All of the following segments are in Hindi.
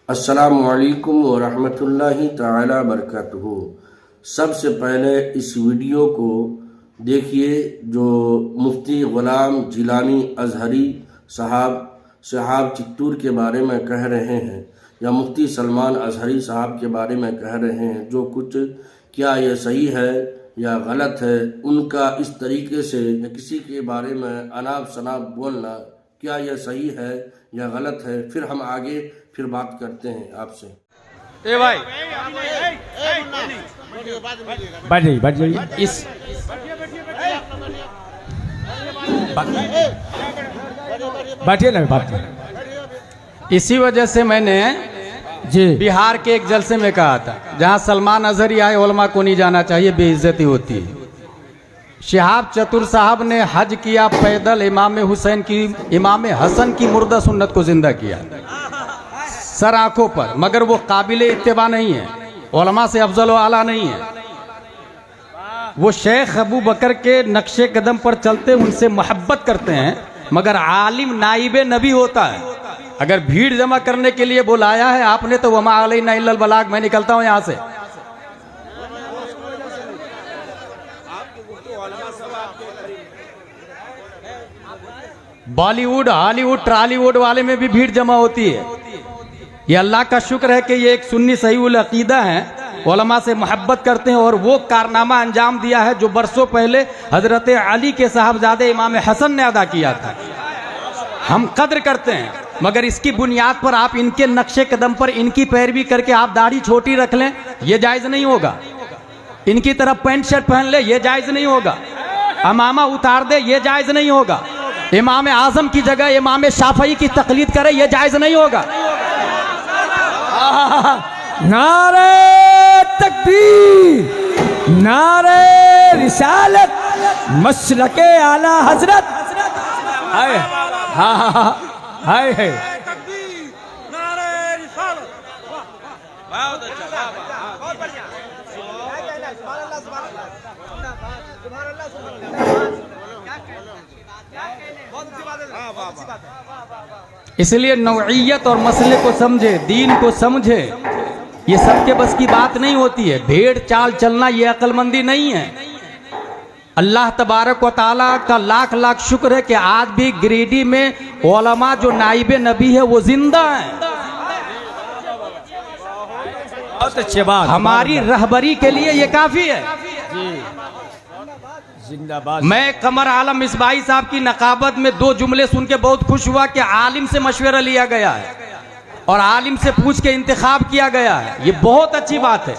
अस्सलामुअलैकुम वरहमतुल्लाहि ताला बरकातुहू। सबसे पहले इस वीडियो को देखिए जो मुफ्ती ग़ुलाम जिलानी अज़हरी साहब चित्तूर के बारे में कह रहे हैं या मुफ्ती सलमान अज़हरी साहब के बारे में कह रहे हैं। जो कुछ क्या यह सही है या गलत है, उनका इस तरीके से किसी के बारे में अनाप शनाप बोलना, क्या यह सही है या गलत है, फिर हम आगे फिर बात करते हैं आपसे। ए भाई बैठ जाइए इस बैठिए ना बात। इसी वजह से मैंने जी बिहार के एक जलसे में कहा था, जहां सलमान अज़हरी आए उलमा को नहीं जाना चाहिए, बेइज्जती होती है। शिहाब चतुर साहब ने हज किया पैदल, इमाम हसन की मुर्दा सुन्नत को जिंदा किया सर आंखों पर, मगर वो काबिले इत्तिबा नहीं है, उलमा से अफजल व आला नहीं है। वो शेख अबू बकर के नक्शे कदम पर चलते, उनसे मोहब्बत करते हैं, मगर आलिम नाइबे नबी होता है। अगर भीड़ जमा करने के लिए बुलाया है आपने तो वमा अलैना इल्लल बलाग, मैं निकलता हूं यहां से। बॉलीवुड हॉलीवुड ट्रॉलीवुड वाले में भी भीड़ जमा होती है। ये अल्लाह का शुक्र है कि ये एक सुन्नी सही उल अकीदा है, उलमा से मोहब्बत करते हैं और वो कारनामा अंजाम दिया है जो बरसों पहले हजरत अली के साहबजादे इमाम हसन ने अदा किया था। हम कद्र करते हैं, मगर इसकी बुनियाद पर आप इनके नक्शे कदम पर इनकी पैरवी करके आप दाढ़ी छोटी रख लें, ये जायज़ नहीं होगा। इनकी तरफ पैंट शर्ट पहन ले, ये जायज़ नहीं होगा। अमामा उतार दे, ये जायज़ नहीं होगा। इमाम आजम की जगह इमाम शाफई की तकलीद करे, ये जायज़ नहीं होगा। नारे तकबीर, नारे रिसालत, मसलके आला हजरत। हाय हाय हाय इसलिए नौइयत और मसले को समझे, दीन को समझे, ये सबके बस की बात नहीं होती है। भेड़ चाल चलना ये अक्लमंदी नहीं है। अल्लाह तबारक व ताला का लाख लाख शुक्र है कि आज भी गिरिडीह में उलमा जो नाइबे नबी है वो जिंदा है। बहुत अच्छी बात, हमारी रहबरी के लिए ये काफी है। जिंदाबाद। मैं कमर आलम मिसबाही साहब की नकाबत में दो जुमले सुन के बहुत खुश हुआ कि आलिम से मशवरा लिया गया है और आलिम से पूछ के इंतखाब किया गया है। ये बहुत अच्छी बात है,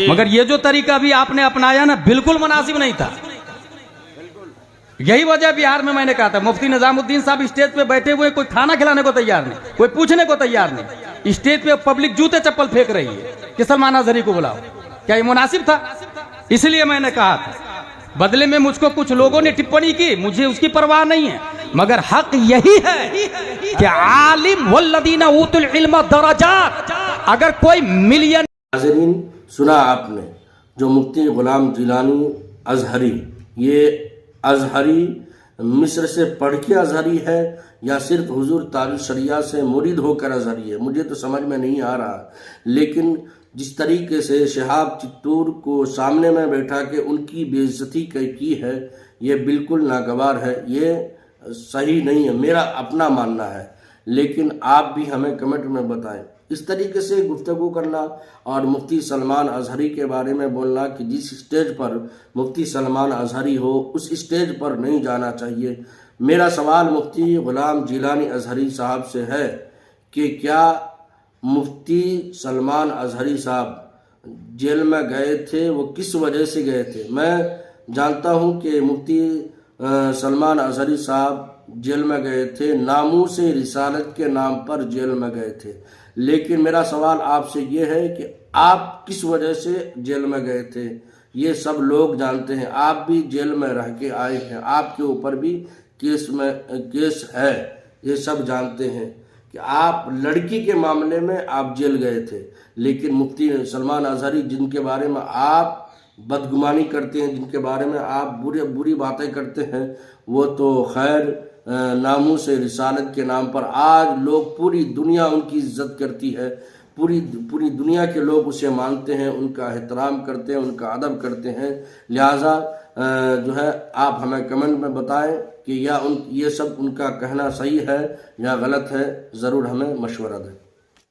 मगर ये जो तरीका भी आपने अपनाया ना, बिल्कुल मुनासिब नहीं था। यही वजह बिहार में मैंने कहा था, मुफ्ती निजामुद्दीन साहब स्टेज पे बैठे हुए, कोई खाना खिलाने को तैयार नहीं, कोई पूछने को तैयार नहीं। स्टेज पे पब्लिक जूते चप्पल फेंक रही है कि सलमान अज़हरी को बुलाओ। क्या ये मुनासिब था? इसलिए मैंने कहा था, बदले में मुझको कुछ लोगों ने टिप्पणी की, मुझे उसकी परवाह नहीं है, मगर हक यही है कि आलिम वल्लदीना ऊतुल इल्म दरजात। अगर कोई मिलियन नाज़रीन, सुना आपने जो मुफ्ती ग़ुलाम जिलानी अज़हरी, ये अज़हरी मिस्र से पढ़ के अज़हरी है या सिर्फ हुजूर तारिक़ शरिया से मुरीद होकर अज़हरी है, मुझे तो समझ में नहीं आ रहा। लेकिन जिस तरीके से शिहाब चित्तूर को सामने में बैठा के उनकी बेइज्जती की है, ये बिल्कुल नागवार है, ये सही नहीं है, मेरा अपना मानना है। लेकिन आप भी हमें कमेंट में बताएं। इस तरीके से गुफ्तगू करना और मुफ्ती सलमान अज़हरी के बारे में बोलना कि जिस स्टेज पर मुफ्ती सलमान अज़हरी हो उस स्टेज पर नहीं जाना चाहिए। मेरा सवाल मुफ्ती ग़ुलाम जिलानी अज़हरी साहब से है कि क्या मुफ्ती सलमान अज़हरी साहब जेल में गए थे, वो किस वजह से गए थे? मैं जानता हूं कि मुफ्ती सलमान अज़हरी साहब जेल में गए थे, नामूसे रिसालत के नाम पर जेल में गए थे। लेकिन मेरा सवाल आपसे ये है कि आप किस वजह से जेल में गए थे? ये सब लोग जानते हैं, आप भी जेल में रह के आए हैं, आपके ऊपर भी केस है, ये सब जानते हैं कि आप लड़की के मामले में आप जेल गए थे। लेकिन मुफ्ती सलमान अज़हरी जिनके बारे में आप बदगुमानी करते हैं, जिनके बारे में आप बुरी बातें करते हैं, वो तो खैर नामूस रिसालत के नाम पर आज लोग पूरी दुनिया उनकी इज्जत करती है, पूरी दुनिया के लोग उसे मानते हैं, उनका एहतराम करते हैं, उनका अदब करते हैं। लिहाजा जो है आप हमें कमेंट में बताएं कि ये सब उनका कहना सही है या गलत है, ज़रूर हमें मशवरा दें।